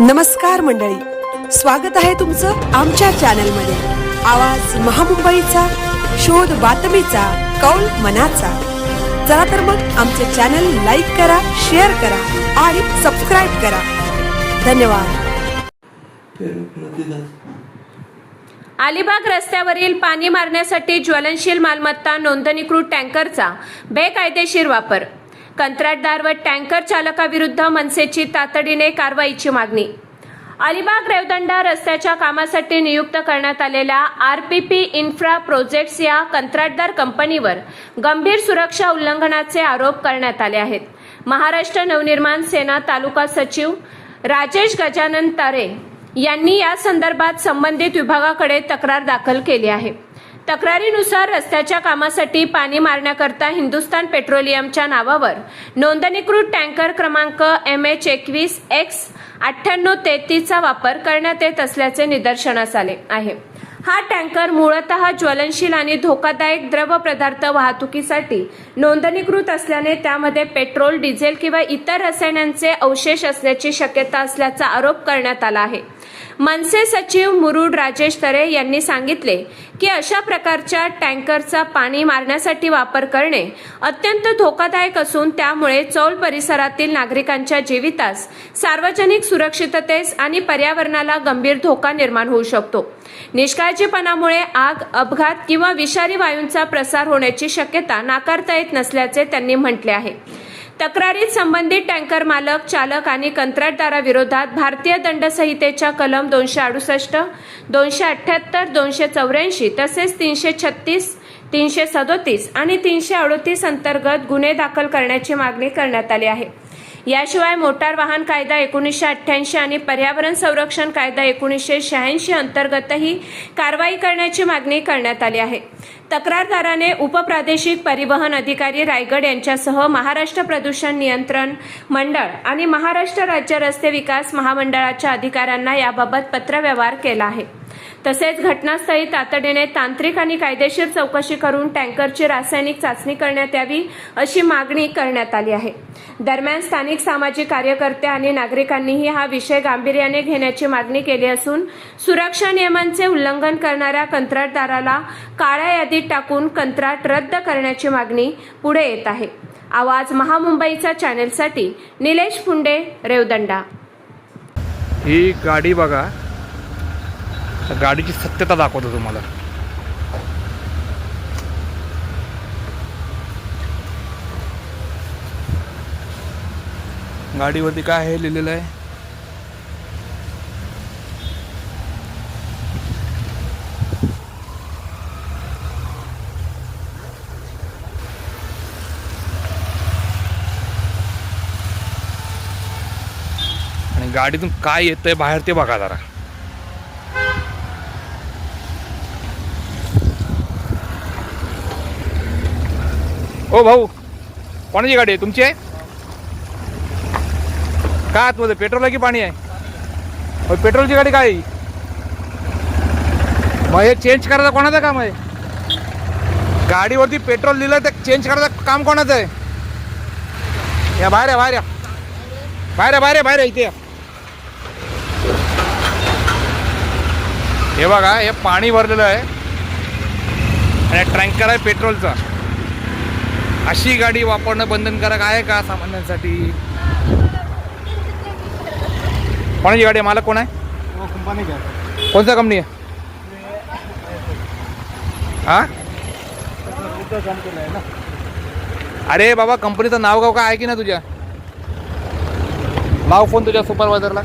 नमस्कार मंडळी, स्वागत आहे तुमचं आमच्या चॅनलमध्ये। आवाज महामुंबईचा, शोध बातमीचा, कौल मनाचा। चला तर मग आमचे चॅनल लाईक करा, शेअर करा आणि सबस्क्राइब करा। धन्यवाद। अलिबाग रस्त्यावरील पाणी मारण्यासाठी ज्वलनशील मालमत्ता नोंदणीकृत टँकरचा बेकायदेशीर वापर। कंत्राटदार व टँकर चालकाविरुद्ध मनसेची तातडीने कारवाईची मागणी। अलिबाग रेवदंडा रस्त्याच्या कामासाठी नियुक्त करण्यात आलेल्या आरपीपी इन्फ्रा प्रोजेक्ट्स या कंत्राटदार कंपनीवर गंभीर सुरक्षा उल्लंघनाचे आरोप करण्यात आले आहेत। महाराष्ट्र नवनिर्माण सेना तालुका सचिव राजेश गजानन तारे यांनी या संदर्भात संबंधित विभागाकडे तक्रार दाखल केली आहे। तक्रारीनुसार रस्त्याच्या कामासाठी पाणी मारण्याकरता हिंदुस्तान पेट्रोलियमच्या नावावर नोंदणीकृत टँकर क्रमांक MH21X9833 चा वापर करण्यात येत असल्याचे निदर्शनास आले आहे। हा टँकर मूळतः ज्वलनशील आणि धोकादायक द्रव पदार्थ वाहतुकीसाठी नोंदणीकृत असल्याने त्यामध्ये पेट्रोल, डिझेल किंवा इतर रसायनांचे अवशेष असण्याची शक्यता असल्याचा आरोप करण्यात आला आहे। मनसे सचिव मुरुड राजेश तरे यांनी सांगितले की अशा प्रकारच्या टँकरचा पाणी मारण्यासाठी वापर करणे अत्यंत धोकादायक असून त्यामुळे चौल परिसरातील नागरिकांच्या जीवितास, सार्वजनिक सुरक्षिततेस आणि पर्यावरणाला गंभीर धोका निर्माण होऊ शकतो। निष्काळजीपणामुळे आग, अपघात किंवा विषारी वायूंचा प्रसार होण्याची शक्यता नाकारता येत नसल्याचे त्यांनी म्हटले आहे। तक्रारीत संबंधित टँकर मालक, चालक आणि कंत्राटदाराविरोधात भारतीय दंड संहितेच्या कलम 268, 278, 284 तसेच 336, 337 आणि 338 अंतर्गत गुन्हे दाखल करण्याची मागणी करण्यात आली आहे। याशिवाय मोटार वाहन कायदा 1988 आणि पर्यावरण संरक्षण कायदा 1986 अंतर्गतही कारवाई करण्याची मागणी करण्यात आली आहे। तक्रारदाराने उपप्रादेशिक परिवहन अधिकारी रायगड यांच्यासह महाराष्ट्र प्रदूषण नियंत्रण मंडळ आणि महाराष्ट्र राज्य रस्ते विकास महामंडळाच्या अधिकाऱ्यांना याबाबत पत्रव्यवहार केला आहे। तसेच घटनास्थळी तातडीने तांत्रिक आणि कायदेशीर चौकशी करून टँकरची रासायनिक चाचणी करण्यात यावी अशी मागणी करण्यात आली आहे। दरम्यान स्थानिक सामाजिक कार्यकर्ते आणि नागरिकांनीही हा विषय गांभीर्याने घेण्याची मागणी केली असून सुरक्षा नियमांचे उल्लंघन करणाऱ्या कंत्राटदाराला काळ्या यादीत टाकून कंत्राट रद्द करण्याची मागणी पुढे येत आहे। आवाज महामुंबईचा चॅनेलसाठी निलेश फुंडे, रेवदंडा। ही गाडी बघा, गाडीची सत्यता दाखवतो तुम्हाला। गाडीवरती काय आहे लिहिलेलं आहे? आणि गाडीतून काय येतंय बाहेर ते बघा जरा। ओ भाऊ, कोणाची गाडी आहे? तुमची आहे का? आतमध्ये पेट्रोल आहे की पाणी आहे? पेट्रोलची गाडी काय? मग हे चेंज करायचं कोणाचं काम आहे? गाडीवरती पेट्रोल लिहिलं तर चेंज करायचं काम कोणाचं आहे? या बाहेर या, बाहेर या, बाहेर या, बाहेर या, बाहेर या, इथे या। हे बघा, हे पाणी भरलेलं आहे आणि टँकर आहे पेट्रोलचा। अशी गाडी वापरणं बंधनकारक आहे का सामान्यांसाठी? कोणाची गाडी आहे? मालक कोण आहे? कंपनी का? कोणत्या कंपनी आहे? हा, अरे बाबा, कंपनीचं नाव गाव काय आहे की ना तुझ्या? लाव फोन तुझ्या सुपरवायझरला।